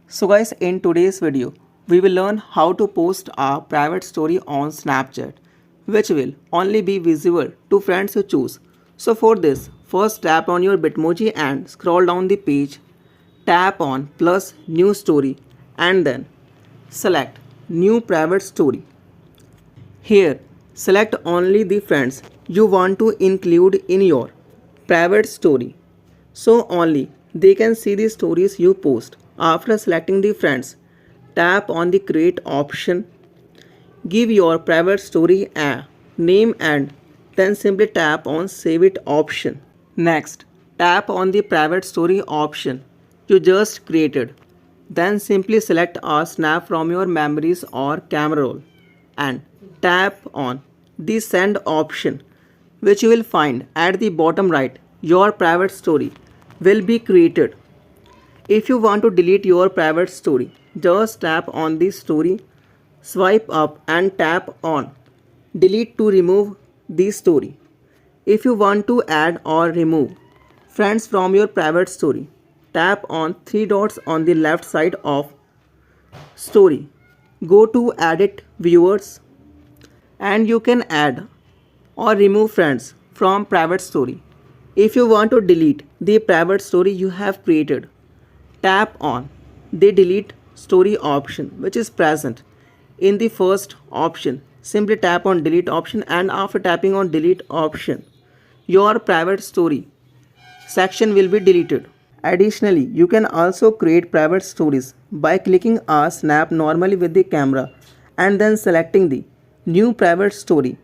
So guys, in today's video, we will learn how to post a private story on Snapchat, which will only be visible to friends you choose. So for this, first tap on your Bitmoji and scroll down the page, tap on plus new story and then select new private story. Here, select only the friends you want to include in your private story. So only they can see the stories you post. After selecting the friends, tap on the create option. Give your private story a name and then simply tap on save it option. Next, tap on the private story option you just created. Then simply select a snap from your memories or camera roll and tap on the send option, which you will find at the bottom right. Your private story will be created. If you want to delete your private story, just tap on the story, swipe up and tap on delete to remove the story. If you want to add or remove friends from your private story, tap on three dots on the left side of story. Go to edit viewers and you can add or remove friends from private story. If you want to delete the private story you have created, tap on the delete story option, which is present in the first option. Simply tap on delete option and after tapping on delete option, your private story section will be deleted. Additionally, you can also create private stories by clicking a snap normally with the camera and then selecting the new private story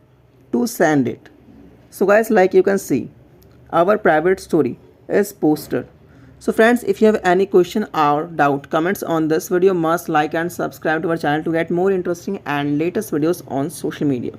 to send it. So guys, like you can see, our private story is posted. So friends, if you have any question or doubt, comments on this video, must like and subscribe to our channel to get more interesting and latest videos on social media.